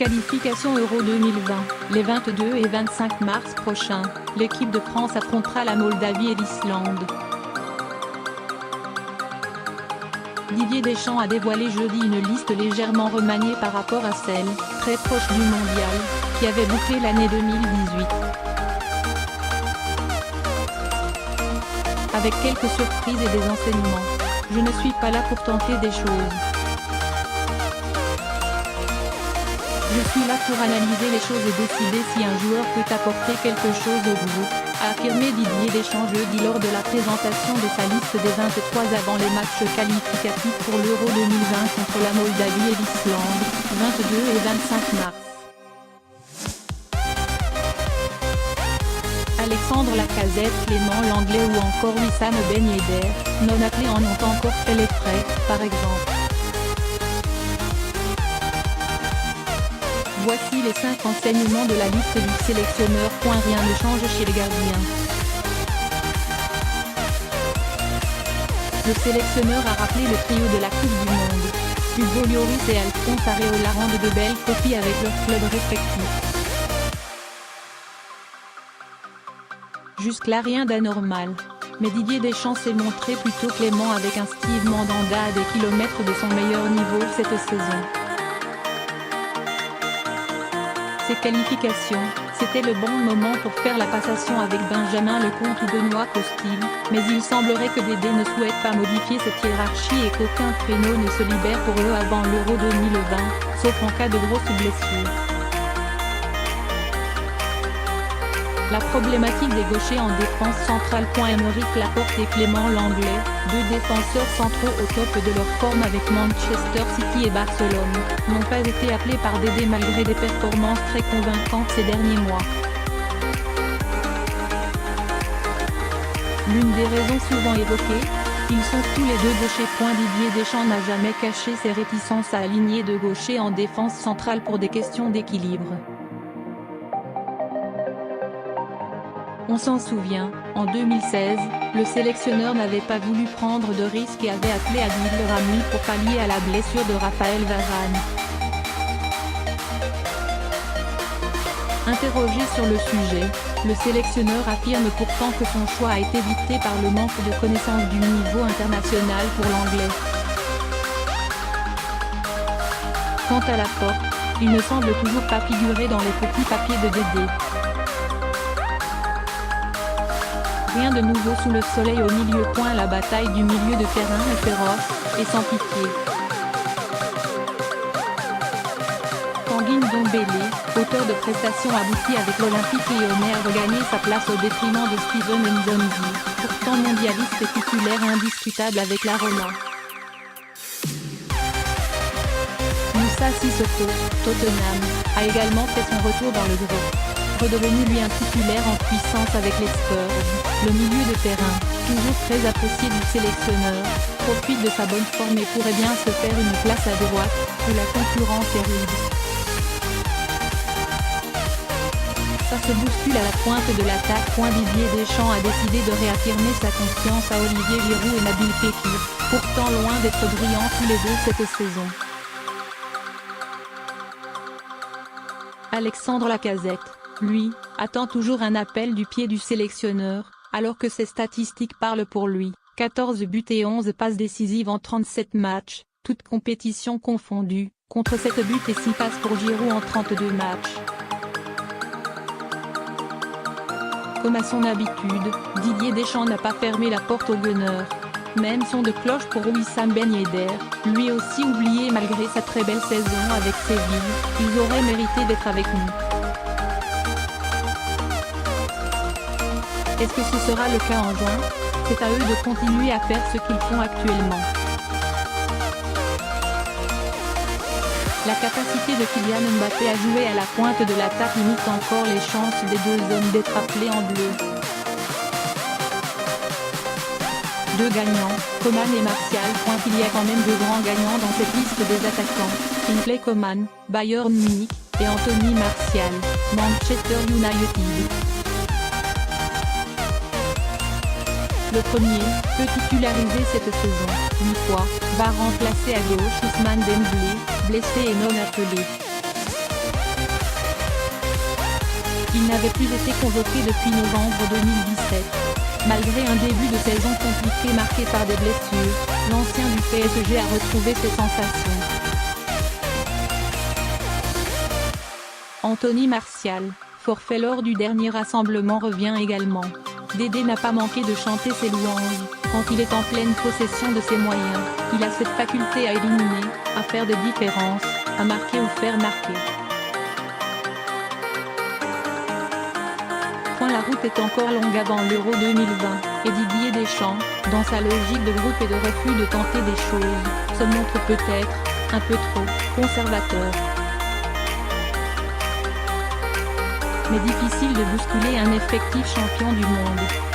Qualification Euro 2020. Les 22 et 25 mars prochains, l'équipe de France affrontera la Moldavie et l'Islande. Didier Deschamps a dévoilé jeudi une liste légèrement remaniée par rapport à celle, très proche du mondial, qui avait bouclé l'année 2018. Avec quelques surprises et des enseignements. Je ne suis pas là pour tenter des choses. Je suis là pour analyser les choses et décider si un joueur peut apporter quelque chose au groupe, a affirmé Didier Deschamps jeudi lors de la présentation de sa liste des 23 avant les matchs qualificatifs pour l'Euro 2020 contre la Moldavie et l'Islande, 22 et 25 mars. Alexandre Lacazette, Clément Lenglet ou encore Wissam Ben Yedder, non appelés en ont encore fait les frais, par exemple. Voici les 5 enseignements de la liste du sélectionneur. Rien ne change chez les gardiens. Le sélectionneur a rappelé le trio de la Coupe du Monde. Hugo Lloris et Alphonse Areola rendent de belles copies avec leurs clubs respectifs. Jusque-là rien d'anormal. Mais Didier Deschamps s'est montré plutôt clément avec un Steve Mandanda à des kilomètres de son meilleur niveau cette saison. Ces qualifications, c'était le bon moment pour faire la passation avec Benjamin Lecomte ou Benoît Costil, mais il semblerait que Dédé ne souhaite pas modifier cette hiérarchie et qu'aucun créneau ne se libère pour eux avant l'Euro 2020, sauf en cas de grosses blessures. La problématique des gauchers en défense centrale. Aymeric Laporte et Clément Lenglet, deux défenseurs centraux au top de leur forme avec Manchester City et Barcelone, n'ont pas été appelés par Dédé malgré des performances très convaincantes ces derniers mois. L'une des raisons souvent évoquées, ils sont tous les deux gauchers. Didier Deschamps n'a jamais caché ses réticences à aligner deux gauchers en défense centrale pour des questions d'équilibre. On s'en souvient, en 2016, le sélectionneur n'avait pas voulu prendre de risques et avait appelé Adil Rami pour pallier à la blessure de Raphaël Varane. Interrogé sur le sujet, le sélectionneur affirme pourtant que son choix a été dicté par le manque de connaissance du niveau international pour l'anglais. Quant à Laporte, il ne semble toujours pas figurer dans les petits papiers de Dédé. Rien de nouveau sous le soleil au milieu. La bataille du milieu de terrain est féroce, et sans pitié. Tanguy Ndombele, auteur de prestations abouties avec l'Olympique Lyonnais, a regagné sa place au détriment de Steven Nzonzi, pourtant mondialiste et titulaire indiscutable avec la Roma. Moussa Sissoko, Tottenham, a également fait son retour dans le groupe. Redevenu lui un titulaire en puissance avec les Spurs, le milieu de terrain, toujours très apprécié du sélectionneur, profite de sa bonne forme et pourrait bien se faire une place à droite, où la concurrence est rude. Ça se bouscule à la pointe de l'attaque. Didier Deschamps a décidé de réaffirmer sa confiance à Olivier Giroud et Nabil Fekir, pourtant loin d'être brillants tous les deux cette saison. Alexandre Lacazette, lui, attend toujours un appel du pied du sélectionneur, alors que ses statistiques parlent pour lui. 14 buts et 11 passes décisives en 37 matchs, toutes compétitions confondues, contre 7 buts et 6 passes pour Giroud en 32 matchs. Comme à son habitude, Didier Deschamps n'a pas fermé la porte aux Gunners. Même son de cloche pour Wissam Ben Yedder, lui aussi oublié malgré sa très belle saison avec Séville, ils auraient mérité d'être avec nous. Est-ce que ce sera le cas en juin? C'est à eux de continuer à faire ce qu'ils font actuellement. La capacité de Kylian Mbappé à jouer à la pointe de l'attaque limite encore les chances des deux hommes d'être appelés en bleu. Deux gagnants, Coman et Martial. Il y a quand même deux grands gagnants dans cette liste des attaquants, Kingsley Coman, Bayern Munich, et Anthony Martial, Manchester United. Le premier, peu titularisé cette saison, 8 fois, va remplacer à gauche Ousmane Dembélé, blessé et non appelé. Il n'avait plus été convoqué depuis novembre 2017. Malgré un début de saison compliqué marqué par des blessures, l'ancien du PSG a retrouvé ses sensations. Anthony Martial, forfait lors du dernier rassemblement, revient également. Dédé n'a pas manqué de chanter ses louanges. Quand il est en pleine possession de ses moyens, il a cette faculté à éliminer, à faire des différences, à marquer ou faire marquer. La route est encore longue avant l'Euro 2020, et Didier Deschamps, dans sa logique de groupe et de refus de tenter des choses, se montre peut-être un peu trop conservateur. Mais difficile de bousculer un effectif champion du monde.